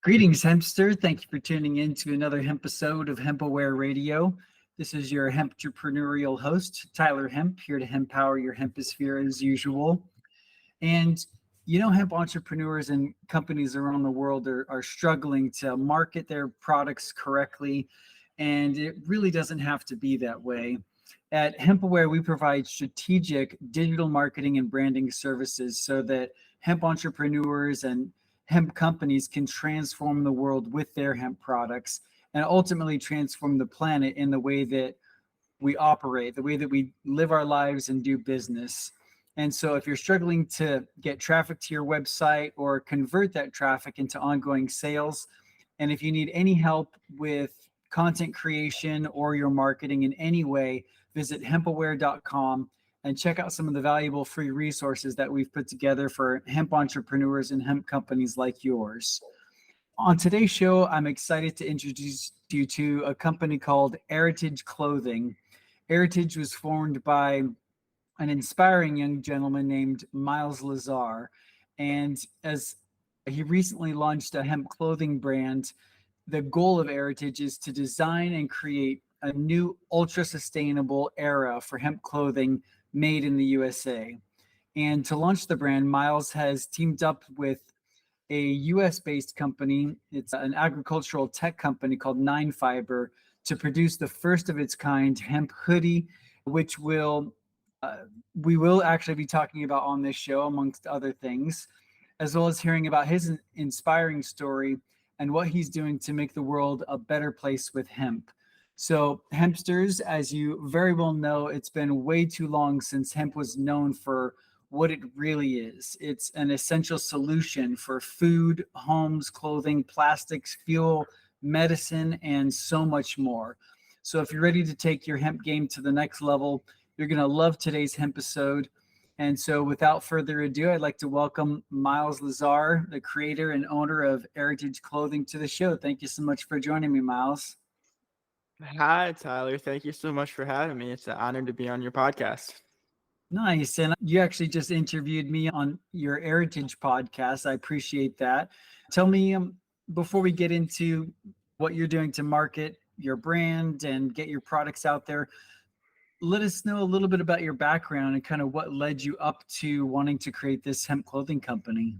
Greetings, Hempster. Thank you for tuning in to another Hempisode of HempAware Radio. This is your hemp entrepreneurial host, Tyler Hemp, here to empower your hemposphere as usual. And hemp entrepreneurs and companies around the world are struggling to market their products correctly, and it really doesn't have to be that way. At HempAware, we provide strategic digital marketing and branding services so that hemp entrepreneurs and hemp companies can transform the world with their hemp products and ultimately transform the planet in the way that we operate, the way that we live our lives and do business. And so if you're struggling to get traffic to your website or convert that traffic into ongoing sales, and if you need any help with content creation or your marketing in any way, visit hempaware.com and check out some of the valuable free resources that we've put together for hemp entrepreneurs and hemp companies like yours. On today's show, I'm excited to introduce you to a company called Airetage Clothing. Airetage was formed by an inspiring young gentleman named Miles Lazar. And as he recently launched a hemp clothing brand, the goal of Airetage is to design and create a new ultra-sustainable era for hemp clothing made in the USA. And to launch the brand, Miles has teamed up with a US-based company. It's an agricultural tech company called Nine Fiber to produce the first of its kind hemp hoodie, which we will actually be talking about on this show, amongst other things, as well as hearing about his inspiring story and what he's doing to make the world a better place with hemp. So hempsters, as you very well know, it's been way too long since hemp was known for what it really is. It's an essential solution for food, homes, clothing, plastics, fuel, medicine, and so much more. So if you're ready to take your hemp game to the next level, you're going to love today's Hempisode. And so without further ado, I'd like to welcome Miles Lazar, the creator and owner of Airetage Clothing, to the show. Thank you so much for joining me, Miles. Hi, Tyler. Thank you so much for having me. It's an honor to be on your podcast. Nice. And you actually just interviewed me on your Airetage podcast. I appreciate that. Tell me, before we get into what you're doing to market your brand and get your products out there, let us know a little bit about your background and kind of what led you up to wanting to create this hemp clothing company.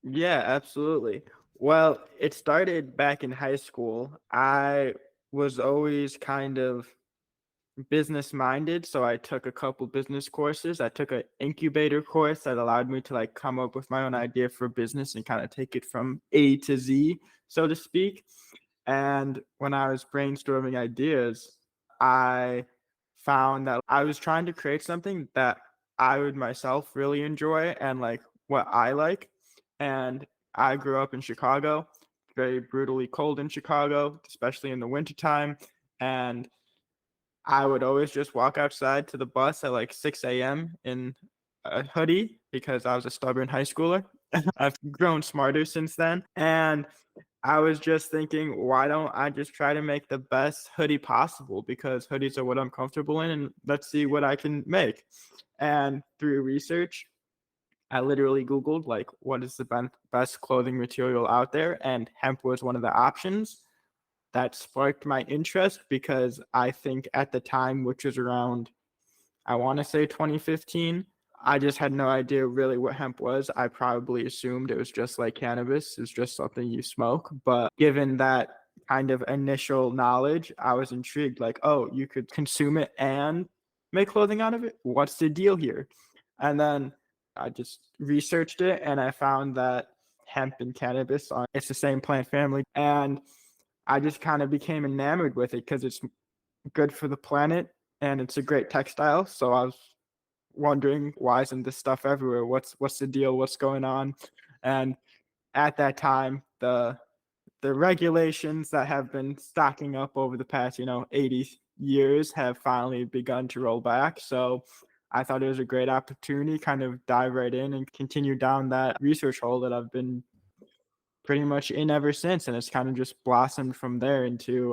Yeah, absolutely. Well, it started back in high school. I was always kind of business minded, so I took a couple business courses. I took an incubator course that allowed me to come up with my own idea for business and kind of take it from A to Z, so to speak. And when I was brainstorming ideas, I found that I was trying to create something that I would myself really enjoy and what I like. And I grew up in Chicago, very brutally cold in Chicago, especially in the wintertime. And I would always just walk outside to the bus at 6 a.m. in a hoodie because I was a stubborn high schooler. I've grown smarter since then. And I was just thinking, why don't I just try to make the best hoodie possible? Because hoodies are what I'm comfortable in, and let's see what I can make. And through research, I literally Googled, what is the best clothing material out there? And hemp was one of the options. That sparked my interest because I think at the time, which was around, I want to say 2015, I just had no idea really what hemp was. I probably assumed it was just like cannabis. It's just something you smoke. But given that kind of initial knowledge, I was intrigued, oh, you could consume it and make clothing out of it? What's the deal here? And then I just researched it and I found that hemp and cannabis it's the same plant family. And I just kind of became enamored with it because it's good for the planet and it's a great textile. So I was wondering, why isn't this stuff everywhere? What's the deal? What's going on? And at that time, the regulations that have been stacking up over the past 80 years have finally begun to roll back. So I thought it was a great opportunity, kind of dive right in and continue down that research hole that I've been pretty much in ever since. And it's kind of just blossomed from there into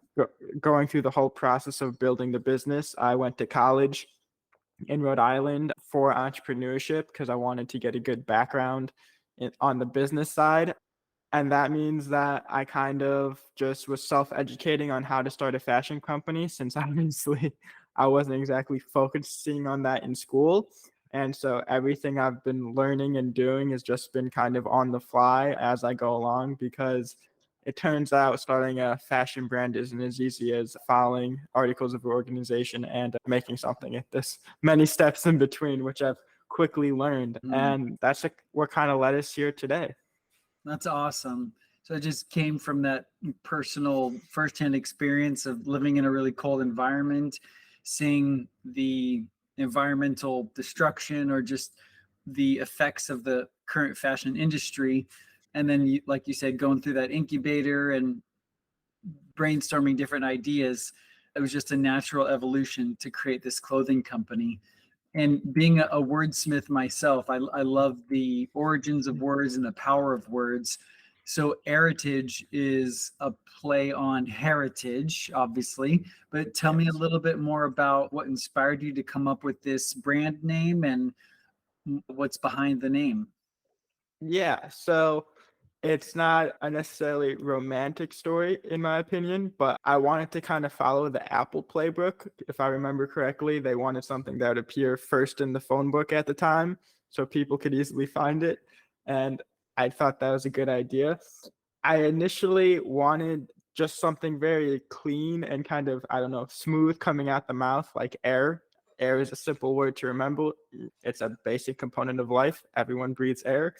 going through the whole process of building the business. I went to college in Rhode Island for entrepreneurship because I wanted to get a good background on the business side. And that means that I kind of just was self-educating on how to start a fashion company, since obviously I wasn't exactly focusing on that in school. And so everything I've been learning and doing has just been kind of on the fly as I go along, because it turns out starting a fashion brand isn't as easy as following articles of organization and making something. There's many steps in between, which I've quickly learned. And that's what kind of led us here today. That's awesome. So it just came from that personal firsthand experience of living in a really cold environment, seeing the environmental destruction or just the effects of the current fashion industry. And then, like you said, going through that incubator and brainstorming different ideas. It was just a natural evolution to create this clothing company. And being a wordsmith myself, I love the origins of words and the power of words. So Airetage is a play on heritage, obviously, but tell me a little bit more about what inspired you to come up with this brand name and what's behind the name. Yeah, so it's not a necessarily romantic story, in my opinion, but I wanted to kind of follow the Apple playbook. If I remember correctly, they wanted something that would appear first in the phone book at the time so people could easily find it. And I thought that was a good idea. I initially wanted just something very clean and kind of, I don't know, smooth coming out the mouth, like air. Air is a simple word to remember. It's a basic component of life. Everyone breathes air.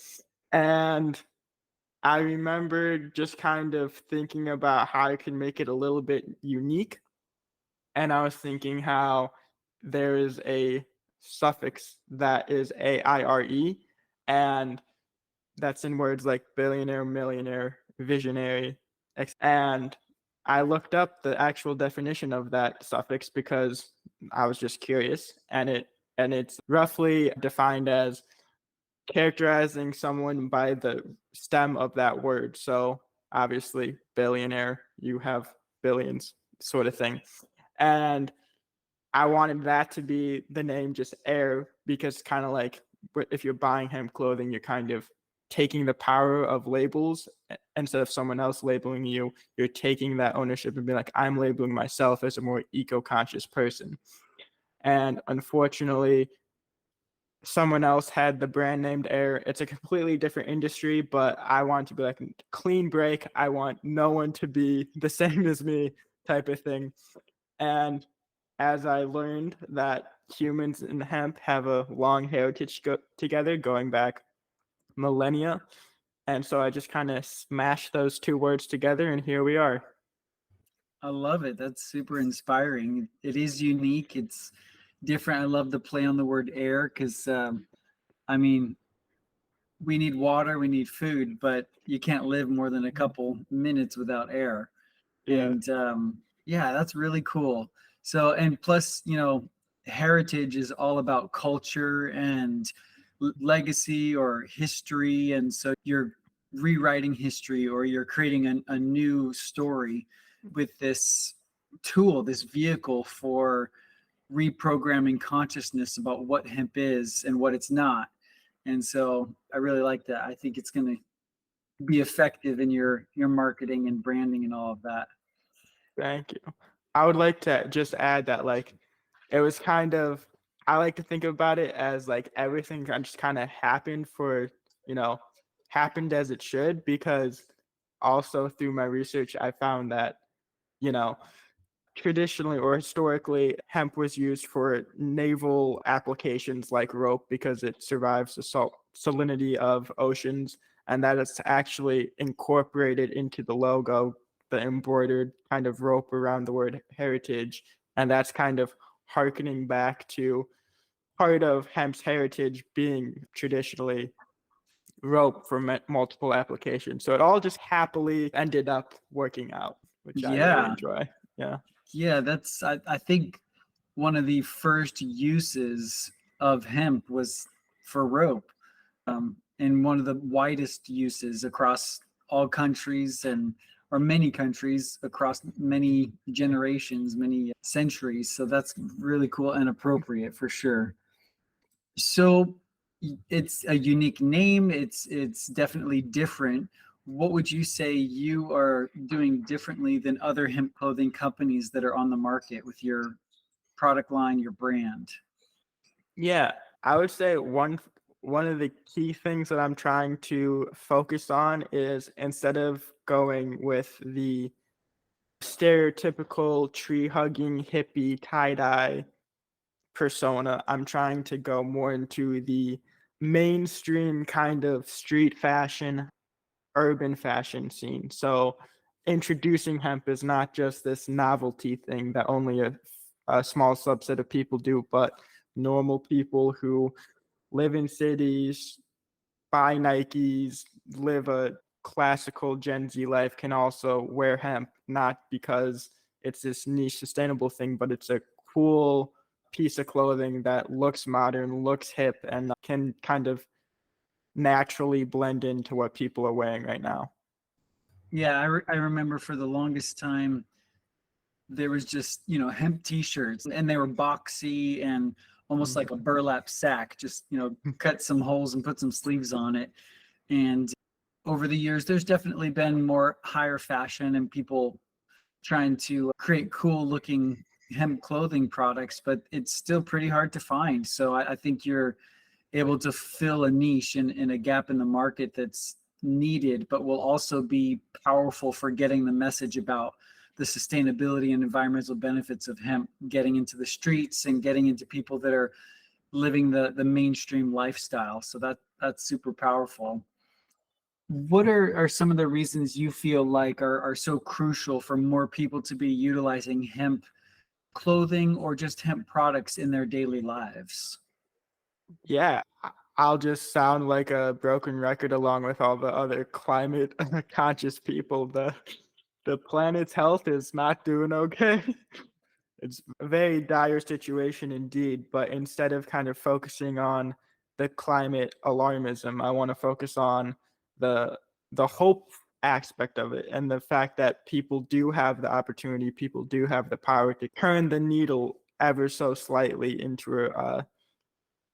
And I remember just kind of thinking about how I could make it a little bit unique. And I was thinking how there is a suffix that is AIRE, and that's in words like billionaire, millionaire, visionary. And I looked up the actual definition of that suffix because I was just curious, and it's roughly defined as characterizing someone by the stem of that word. So obviously, billionaire, you have billions, sort of thing. And I wanted that to be the name, just Air, because kind of like if you're buying hemp clothing, you're kind of taking the power of labels. Instead of someone else labeling you, you're taking that ownership and being like, I'm labeling myself as a more eco-conscious person. And unfortunately, someone else had the brand named Air. It's a completely different industry, but I want to be like clean break. I want no one to be the same as me, type of thing. And as I learned that humans and hemp have a long heritage together, going back millennia. And so I just kind of smashed those two words together, and here we are. I love it. That's super inspiring. It is unique. It's different. I love the play on the word air because, I mean, we need water, we need food, but you can't live more than a couple minutes without air. Yeah. And yeah, that's really cool. So, and plus, heritage is all about culture and legacy or history. And so you're rewriting history or you're creating a new story with this tool, this vehicle for reprogramming consciousness about what hemp is and what it's not. And so I really like that. I think it's going to be effective in your marketing and branding and all of that. Thank you. I would like to just add that, like, it was kind of, I like to think about it as like everything just kind of happened happened as it should, because also through my research, I found that, you know, traditionally or historically, hemp was used for naval applications like rope because it survives the salinity of oceans, and that it's actually incorporated into the logo, the embroidered kind of rope around the word heritage. And that's kind of harkening back to part of hemp's heritage being traditionally rope for multiple applications. So it all just happily ended up working out, which I really enjoy. Yeah. Yeah, that's I think one of the first uses of hemp was for rope, and one of the widest uses across all countries and or many countries across many generations, many centuries. So that's really cool and appropriate for sure. So it's a unique name. It's definitely different. what would you say you are doing differently than other hemp clothing companies that are on the market with your product line, your brand? Yeah, I would say one of the key things that I'm trying to focus on is, instead of going with the stereotypical tree hugging hippie tie-dye persona, I'm trying to go more into the mainstream kind of street fashion, urban fashion scene. So introducing hemp is not just this novelty thing that only a small subset of people do, but normal people who live in cities, buy Nikes, live a classical Gen Z life can also wear hemp, not because it's this niche sustainable thing, but it's a cool piece of clothing that looks modern, looks hip, and can kind of naturally blend into what people are wearing right now. Yeah, I remember for the longest time there was just, hemp t-shirts, and they were boxy and almost like a burlap sack, just, cut some holes and put some sleeves on it. And over the years, there's definitely been more higher fashion and people trying to create cool looking hemp clothing products, but it's still pretty hard to find. So I think you're able to fill a niche in a gap in the market that's needed, but will also be powerful for getting the message about the sustainability and environmental benefits of hemp getting into the streets and getting into people that are living the mainstream lifestyle. So that's super powerful. What are some of the reasons you feel like are so crucial for more people to be utilizing hemp clothing or just hemp products in their daily lives? Yeah, I'll just sound like a broken record along with all the other climate conscious people. The planet's health is not doing okay. It's a very dire situation indeed, but instead of kind of focusing on the climate alarmism, I want to focus on the hope aspect of it, and the fact that people do have the opportunity, people do have the power to turn the needle ever so slightly into a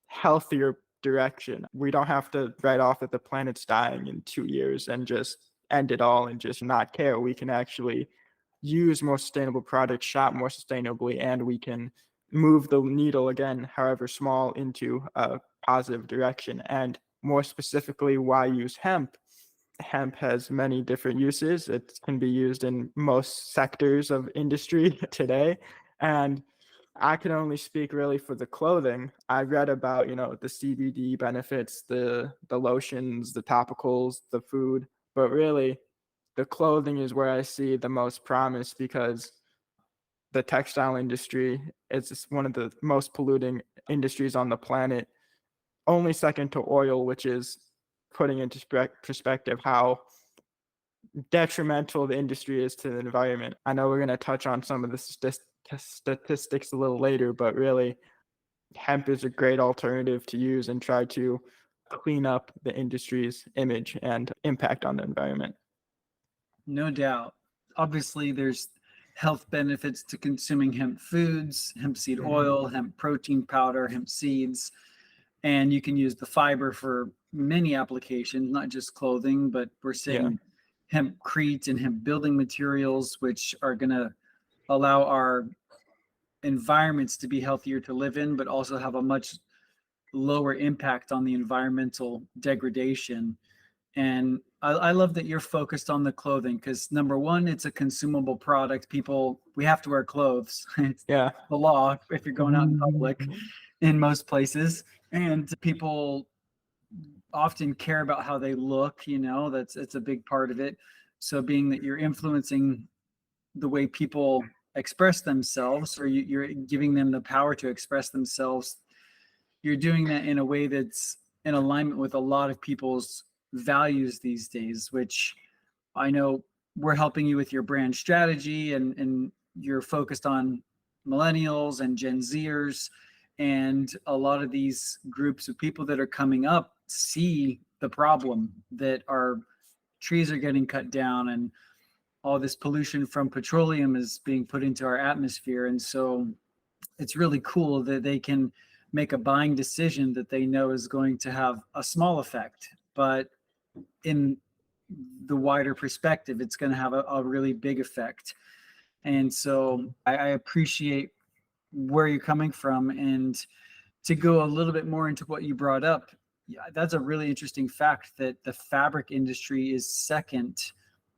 healthier direction. We don't have to write off that the planet's dying in 2 years and just end it all and just not care. We can actually use more sustainable products, shop more sustainably, and we can move the needle, again, however small, into a positive direction. And more specifically, why use hemp? Hemp has many different uses. It can be used in most sectors of industry today. And I can only speak really for the clothing. I read about, the CBD benefits, the lotions, the topicals, the food, but really the clothing is where I see the most promise, because the textile industry is just one of the most polluting industries on the planet, only second to oil, which is putting into perspective how detrimental the industry is to the environment. I know we're going to touch on some of the statistics a little later, but really, hemp is a great alternative to use and try to clean up the industry's image and impact on the environment. No doubt. Obviously, there's health benefits to consuming hemp foods, hemp seed oil, hemp protein powder, hemp seeds, and you can use the fiber for many applications, not just clothing, but we're seeing hempcrete and hemp building materials, which are going to allow our environments to be healthier to live in, but also have a much lower impact on the environmental degradation. And I love that you're focused on the clothing, because number one, it's a consumable product. We have to wear clothes. It's the law if you're going out in public in most places. And people often care about how they look, it's a big part of it. So being that you're influencing the way people express themselves, or you're giving them the power to express themselves, you're doing that in a way that's in alignment with a lot of people's values these days, which I know we're helping you with your brand strategy, and you're focused on millennials and Gen Zers, and a lot of these groups of people that are coming up see the problem that our trees are getting cut down and all this pollution from petroleum is being put into our atmosphere. And so it's really cool that they can make a buying decision that they know is going to have a small effect, but in the wider perspective, it's going to have a really big effect. And so I appreciate where you're coming from. And to go a little bit more into what you brought up, yeah, that's a really interesting fact that the fabric industry is second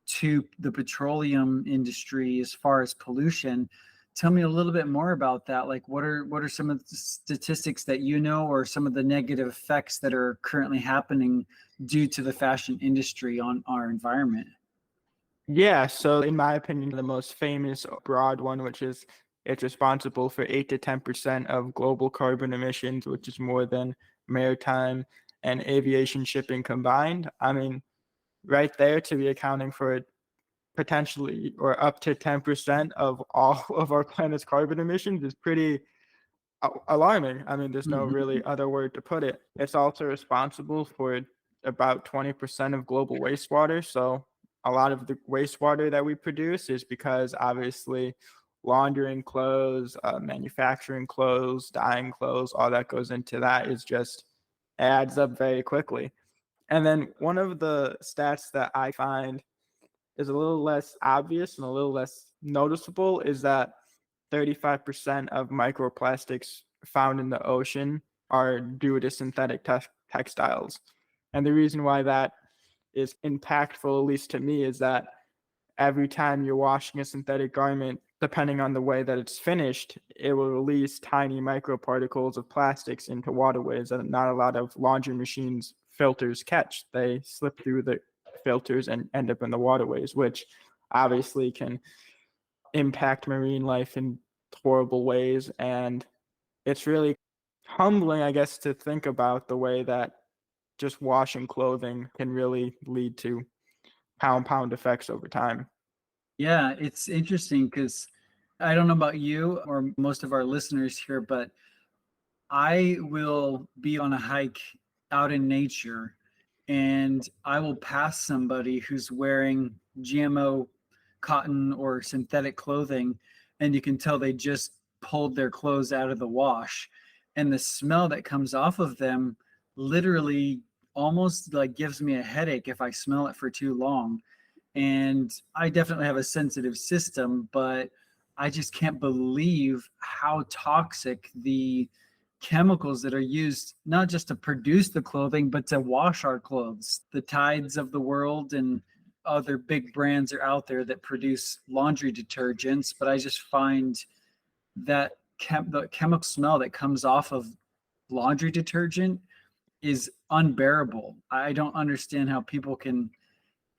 to the petroleum industry as far as pollution. Tell me a little bit more about that. Like, what are some of the statistics that you know, or some of the negative effects that are currently happening due to the fashion industry on our environment? Yeah, so in my opinion, the most famous broad one, which is it's responsible for 8 to 10% of global carbon emissions, which is more than maritime and aviation shipping combined. I mean, right there, to be accounting for potentially or up to 10% of all of our planet's carbon emissions is pretty alarming. I mean, there's no really other word to put it. It's also responsible for about 20% of global wastewater. So a lot of the wastewater that we produce is because obviously laundering clothes, manufacturing clothes, dyeing clothes, all that goes into that is just adds up very quickly. And then one of the stats that I find is a little less obvious and a little less noticeable is that 35% of microplastics found in the ocean are due to synthetic textiles. And the reason why that is impactful, at least to me, is that every time you're washing a synthetic garment, depending on the way that it's finished, it will release tiny microparticles of plastics into waterways that not a lot of laundry machines filters catch. They slip through the filters and end up in the waterways, which obviously can impact marine life in horrible ways. And it's really humbling, I guess, to think about the way that just washing clothing can really lead to pound effects over time. Yeah, it's interesting because I don't know about you or most of our listeners here, but I will be on a hike out in nature and I will pass somebody who's wearing GMO cotton or synthetic clothing, and you can tell they just pulled their clothes out of the wash. And the smell that comes off of them literally almost like gives me a headache if I smell it for too long. And I definitely have a sensitive system, but I just can't believe how toxic the chemicals that are used not just to produce the clothing but to wash our clothes. The Tides of the world and other big brands are out there that produce laundry detergents, but I just find that the chemical smell that comes off of laundry detergent is unbearable. I don't understand how people can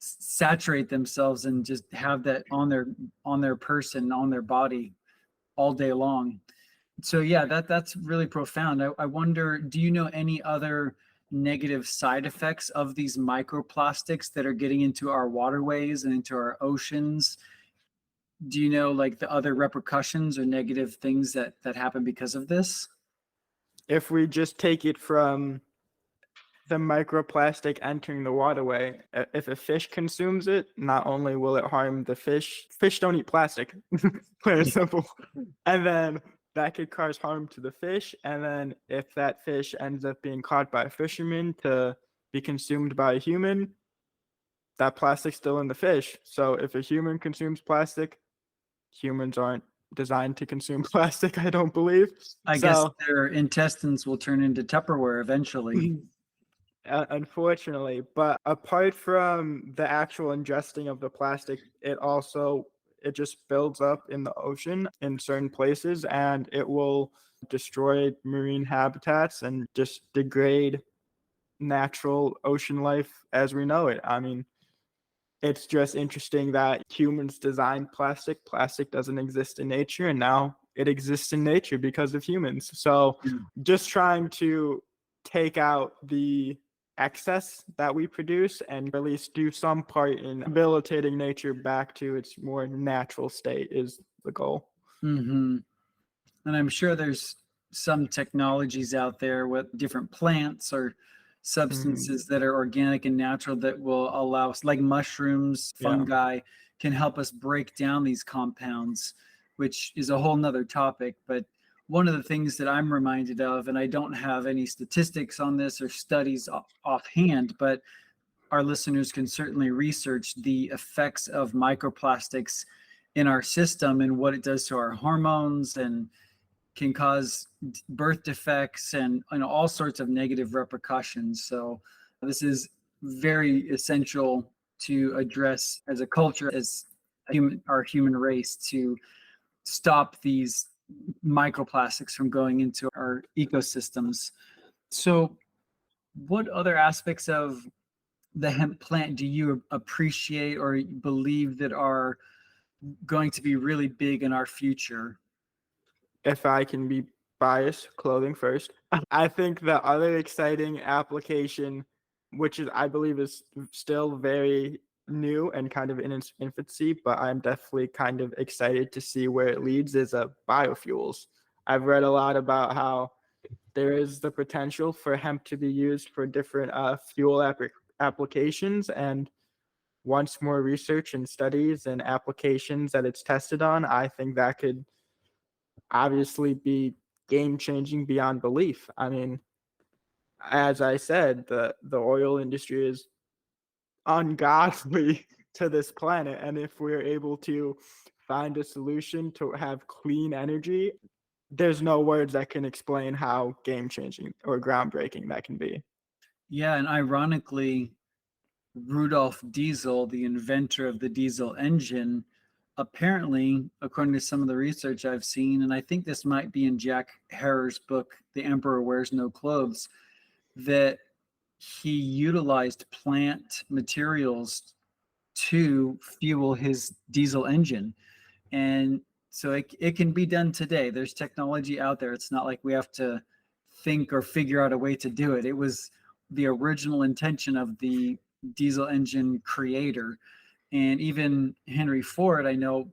saturate themselves and just have that on their person, on their body all day long. So yeah, that's really profound. I wonder, do you know any other negative side effects of these microplastics that are getting into our waterways and into our oceans? Do you know like the other repercussions or negative things that happen because of this? If we just take it from the microplastic entering the waterway, if a fish consumes it, not only will it harm the fish don't eat plastic, plain and simple, and then that could cause harm to the fish. And then if that fish ends up being caught by a fisherman to be consumed by a human, that plastic's still in the fish. So if a human consumes plastic, humans aren't designed to consume plastic, I don't believe. I guess their intestines will turn into Tupperware eventually. Unfortunately, but apart from the actual ingesting of the plastic, it just builds up in the ocean in certain places, and it will destroy marine habitats and just degrade natural ocean life as we know it. I mean, it's just interesting that humans designed plastic. Plastic doesn't exist in nature, and now it exists in nature because of humans. So just trying to take out the excess that we produce and at least do some part in rehabilitating nature back to its more natural state is the goal. And I'm sure there's some technologies out there with different plants or substances that are organic and natural that will allow us, like mushrooms, fungi, can help us break down these compounds, which is a whole nother topic. But one of the things that I'm reminded of, and I don't have any statistics on this or studies offhand, but our listeners can certainly research the effects of microplastics in our system and what it does to our hormones, and can cause birth defects and all sorts of negative repercussions. So this is very essential to address as a culture, as our human race, to stop these microplastics from going into our ecosystems. So what other aspects of the hemp plant do you appreciate or believe that are going to be really big in our future? If I can be biased, clothing first. I think the other exciting application, which is I believe is still very new and kind of in its infancy, but I'm definitely kind of excited to see where it leads, is biofuels. I've read a lot about how there is the potential for hemp to be used for different fuel applications, and once more research and studies and applications that it's tested on, I think that could obviously be game changing beyond belief. I mean, as I said, the oil industry is ungodly to this planet, and if we're able to find a solution to have clean energy, there's no words that can explain how game changing or groundbreaking that can be. Yeah, and ironically, Rudolf Diesel, the inventor of the diesel engine, apparently, according to some of the research I've seen, and I think this might be in Jack Herer's book, The Emperor Wears No Clothes, that he utilized plant materials to fuel his diesel engine. And so it can be done today. There's technology out there. It's not like we have to think or figure out a way to do it. It was the original intention of the diesel engine creator. And even Henry Ford, I know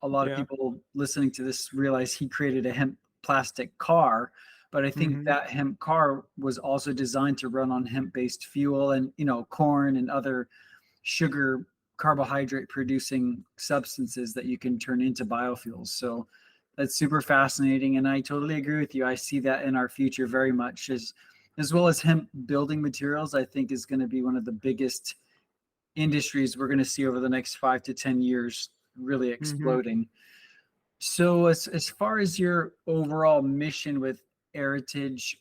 a lot of Yeah. people listening to this realize he created a hemp plastic car, but I think that hemp car was also designed to run on hemp-based fuel and, corn and other sugar carbohydrate producing substances that you can turn into biofuels. So that's super fascinating, and I totally agree with you. I see that in our future very much, as well as hemp building materials. I think is going to be one of the biggest industries we're going to see over the next 5 to 10 years, really exploding. So as far as your overall mission with Airetage,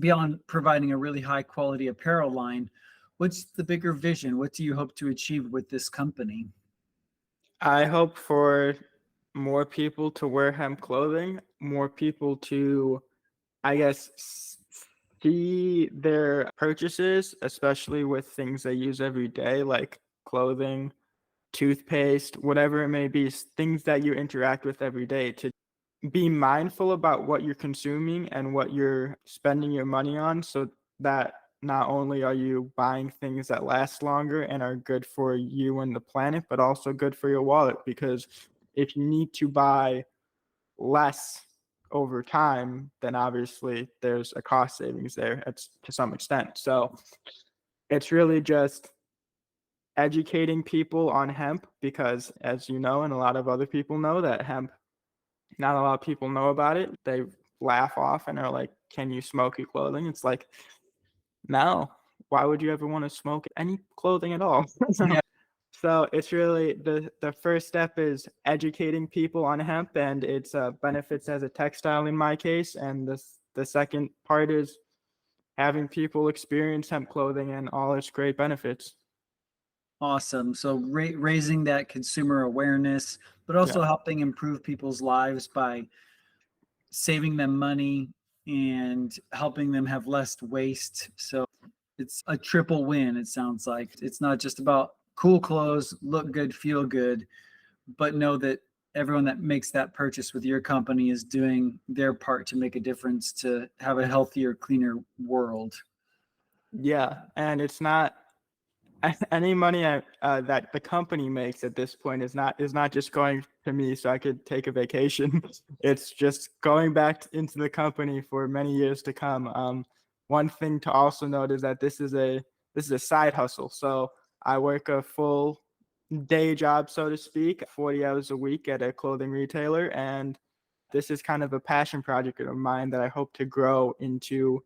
beyond providing a really high quality apparel line, what's the bigger vision? What do you hope to achieve with this company? I hope for more people to wear hemp clothing, more people to, I guess, see their purchases, especially with things they use every day, like clothing, toothpaste, whatever it may be, things that you interact with every day, to be mindful about what you're consuming and what you're spending your money on, so that not only are you buying things that last longer and are good for you and the planet, but also good for your wallet. Because if you need to buy less over time, then obviously there's a cost savings there to some extent. So it's really just educating people on hemp, because as you know, and a lot of other people know, that hemp, not a lot of people know about it. They laugh off and are like, can you smoke your clothing? It's like, no, why would you ever want to smoke any clothing at all? Yeah. So it's really the first step is educating people on hemp and its benefits as a textile in my case. And the second part is having people experience hemp clothing and all its great benefits. Awesome. So raising that consumer awareness, but also Yeah. helping improve people's lives by saving them money and helping them have less waste. So it's a triple win, it sounds like. It's not just about cool clothes, look good, feel good, but know that everyone that makes that purchase with your company is doing their part to make a difference to have a healthier, cleaner world. Yeah, and it's not any money that the company makes at this point is not just going to me so I could take a vacation. It's just going back into the company for many years to come. One thing to also note is that this is a side hustle. So I work a full day job, so to speak, 40 hours a week at a clothing retailer, and this is kind of a passion project of mine that I hope to grow into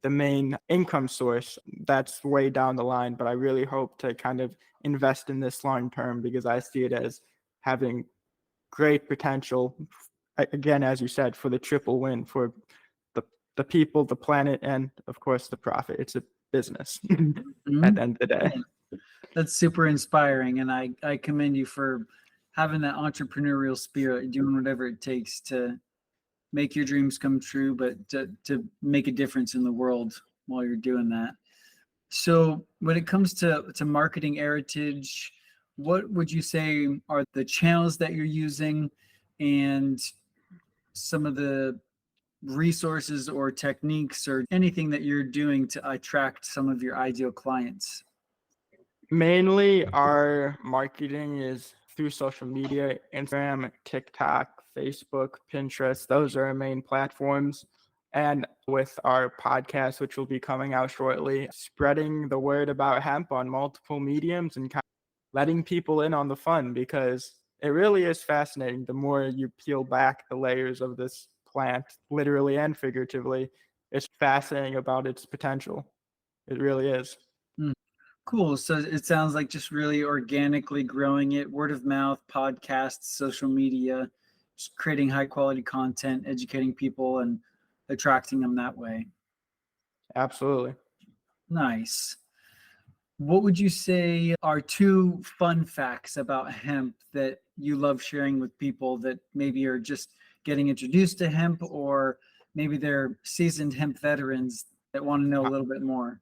the main income source. That's way down the line, but I really hope to kind of invest in this long term because I see it as having great potential, again, as you said, for the triple win for the people, the planet, and of course the profit. It's a business at the end of the day. That's super inspiring, and I commend you for having that entrepreneurial spirit, doing whatever it takes to make your dreams come true, but to make a difference in the world while you're doing that. So when it comes to marketing Airetage, what would you say are the channels that you're using and some of the resources or techniques or anything that you're doing to attract some of your ideal clients? Mainly our marketing is through social media, Instagram, TikTok, Facebook, Pinterest. Those are our main platforms. And with our podcast, which will be coming out shortly, spreading the word about hemp on multiple mediums and kind of letting people in on the fun, because it really is fascinating. The more you peel back the layers of this plant, literally and figuratively, it's fascinating about its potential. It really is. Cool. So it sounds like just really organically growing it, word of mouth, podcasts, social media, just creating high quality content, educating people and attracting them that way. Absolutely. Nice. What would you say are two fun facts about hemp that you love sharing with people that maybe are just getting introduced to hemp, or maybe they're seasoned hemp veterans that want to know a little bit more?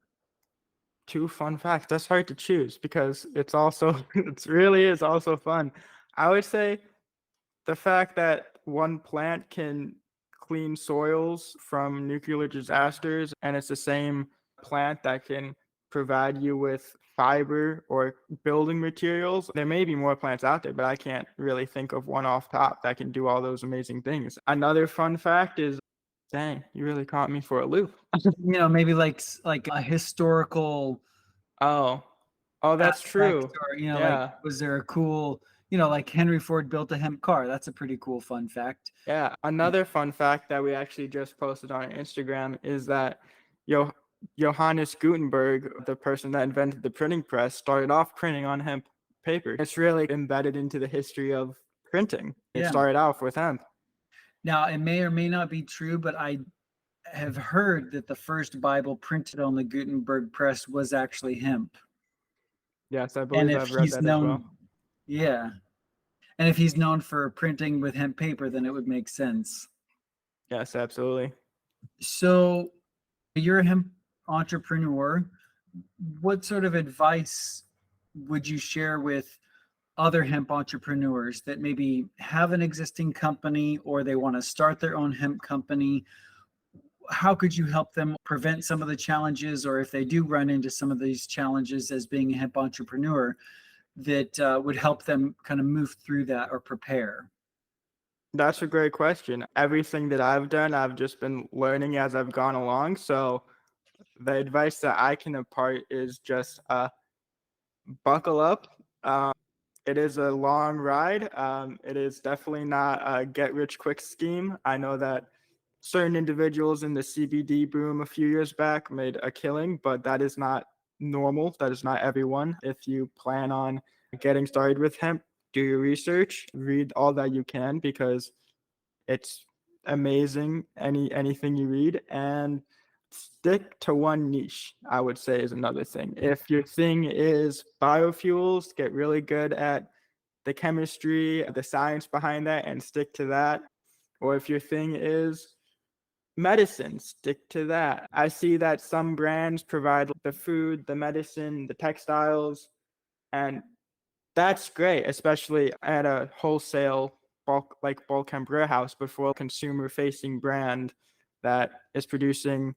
Two fun facts. That's hard to choose because it's also it really is also fun. I would say the fact that one plant can clean soils from nuclear disasters, and it's the same plant that can provide you with fiber or building materials. There may be more plants out there, but I can't really think of one off top that can do all those amazing things. Another fun fact is, dang, you really caught me for a loop. Maybe like a historical Oh, that's aspect, true. or like, Yeah. was there a cool, like Henry Ford built a hemp car? That's a pretty cool fun fact. Yeah, another fun fact that we actually just posted on Instagram is that Johannes Gutenberg, the person that invented the printing press, started off printing on hemp paper. It's really embedded into the history of printing. It Yeah. started off with hemp. Now, it may or may not be true, but I have heard that the first Bible printed on the Gutenberg press was actually hemp. Yes, I And believe if I've read he's that as well. known, yeah. And if he's known for printing with hemp paper, then it would make sense. Yes, absolutely. So you're a hemp entrepreneur. What sort of advice would you share with other hemp entrepreneurs that maybe have an existing company or they want to start their own hemp company? How could you help them prevent some of the challenges, or if they do run into some of these challenges as being a hemp entrepreneur, that would help them kind of move through that or prepare? That's a great question. Everything that I've done, I've just been learning as I've gone along. So the advice that I can impart is just buckle up. It is a long ride. It is definitely not a get rich quick scheme. I know that certain individuals in the CBD boom a few years back made a killing, but that is not normal. That is not everyone. If you plan on getting started with hemp, do your research, read all that you can because it's amazing. Anything you read, and stick to one niche, I would say, is another thing. If your thing is biofuels, get really good at the chemistry, the science behind that, and stick to that. Or if your thing is medicine, stick to that. I see that some brands provide the food, the medicine, the textiles, and that's great, especially at a wholesale bulk hemp warehouse, but for a consumer facing brand that is producing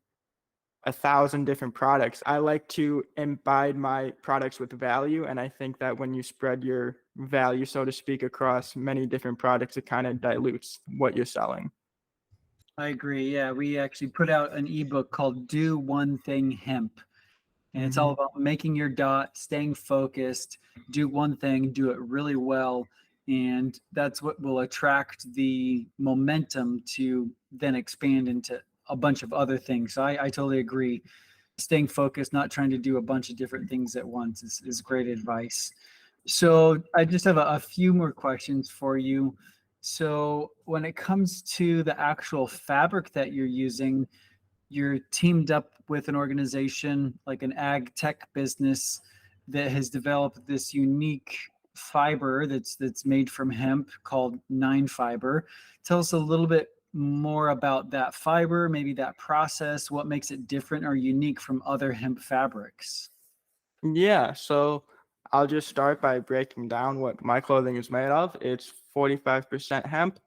1,000 different products. I like to imbibe my products with value. And I think that when you spread your value, so to speak, across many different products, it kind of dilutes what you're selling. I agree. Yeah, we actually put out an ebook called Do One Thing Hemp. And it's all about making your dot, staying focused, do one thing, do it really well. And that's what will attract the momentum to then expand into a bunch of other things. So I totally agree. Staying focused, not trying to do a bunch of different things at once is great advice. So I just have a few more questions for you. So when it comes to the actual fabric that you're using, you're teamed up with an organization like an ag tech business that has developed this unique fiber that's made from hemp called 9-fiber. Tell us a little bit more about that fiber, maybe that process, what makes it different or unique from other hemp fabrics. Yeah, so I'll just start by breaking down what my clothing is made of. It's 45% hemp,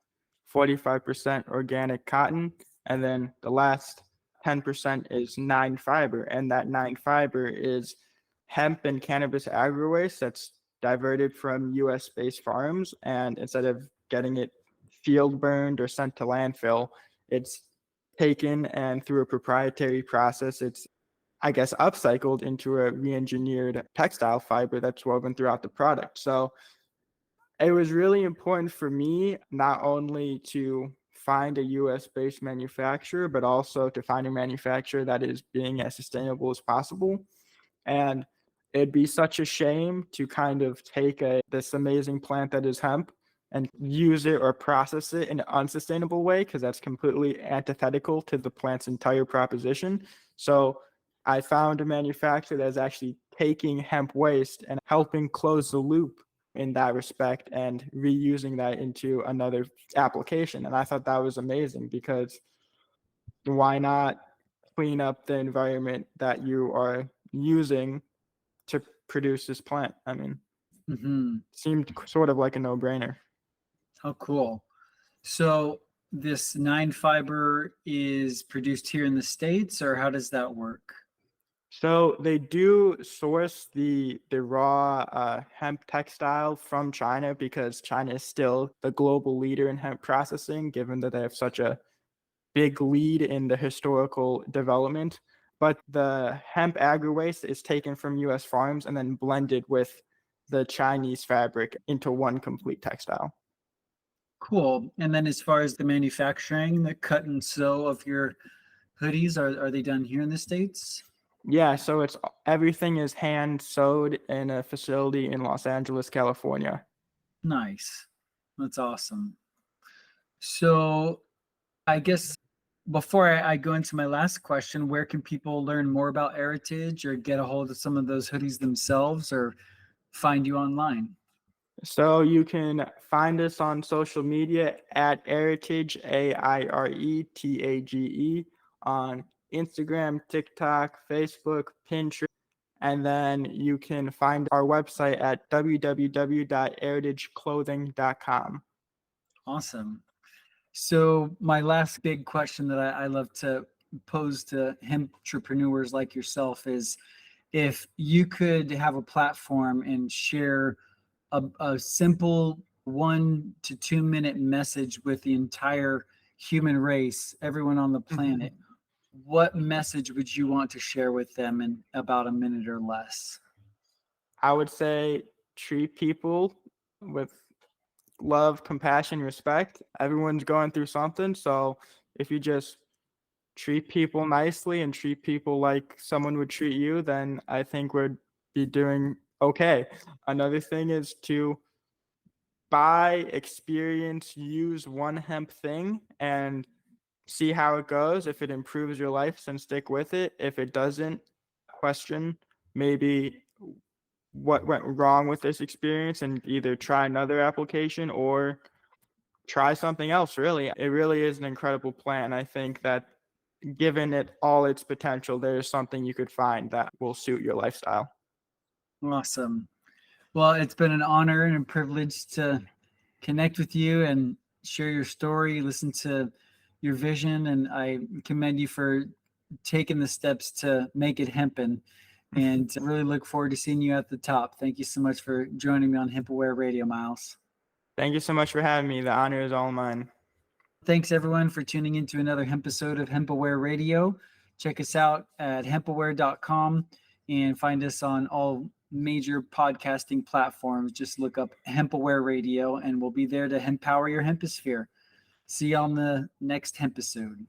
45% organic cotton, and then the last 10% is 9-fiber. And that 9-fiber is hemp and cannabis agri waste that's diverted from US based farms. And instead of getting it field burned or sent to landfill, it's taken and through a proprietary process, it's I guess, upcycled into a re-engineered textile fiber that's woven throughout the product. So it was really important for me not only to find a US-based manufacturer, but also to find a manufacturer that is being as sustainable as possible. And it'd be such a shame to kind of take this amazing plant that is hemp and use it or process it in an unsustainable way, because that's completely antithetical to the plant's entire proposition. So I found a manufacturer that is actually taking hemp waste and helping close the loop in that respect and reusing that into another application. And I thought that was amazing, because why not clean up the environment that you are using to produce this plant? I mean, seemed sort of like a no-brainer. Oh, cool. So this 9-fiber is produced here in the States, or how does that work? So they do source the raw hemp textile from China, because China is still the global leader in hemp processing, given that they have such a big lead in the historical development. But the hemp agri waste is taken from US farms and then blended with the Chinese fabric into one complete textile. Cool. And then as far as the manufacturing, the cut and sew of your hoodies, are they done here in the States? Yeah, so everything is hand sewed in a facility in Los Angeles, California. Nice. That's awesome. So I guess before I go into my last question, where can people learn more about Airetage or get a hold of some of those hoodies themselves or find you online? So you can find us on social media at Airetage, Airetage, on Instagram, TikTok, Facebook, Pinterest. And then you can find our website at www.airetageclothing.com. Awesome. So my last big question that I love to pose to hemp entrepreneurs like yourself is, if you could have a platform and share a simple 1 to 2 minute message with the entire human race, everyone on the planet, what message would you want to share with them in about a minute or less? I would say treat people with love, compassion, respect. Everyone's going through something. So if you just treat people nicely and treat people like someone would treat you, then I think we'd be doing okay. Another thing is to buy, experience, use one hemp thing and see how it goes. If it improves your life, then stick with it. If it doesn't, question maybe what went wrong with this experience and either try another application or try something else. Really, it really is an incredible plan. I think that given it all its potential, there is something you could find that will suit your lifestyle. Awesome. Well, it's been an honor and a privilege to connect with you and share your story, listen to your vision, and I commend you for taking the steps to make it hempen. And really look forward to seeing you at the top. Thank you so much for joining me on HempAware Radio, Miles. Thank you so much for having me. The honor is all mine. Thanks everyone for tuning into another episode of HempAware Radio. Check us out at hempaware.com and find us on all major podcasting platforms. Just look up HempAware Radio and we'll be there to empower your hemposphere. See you on the next episode.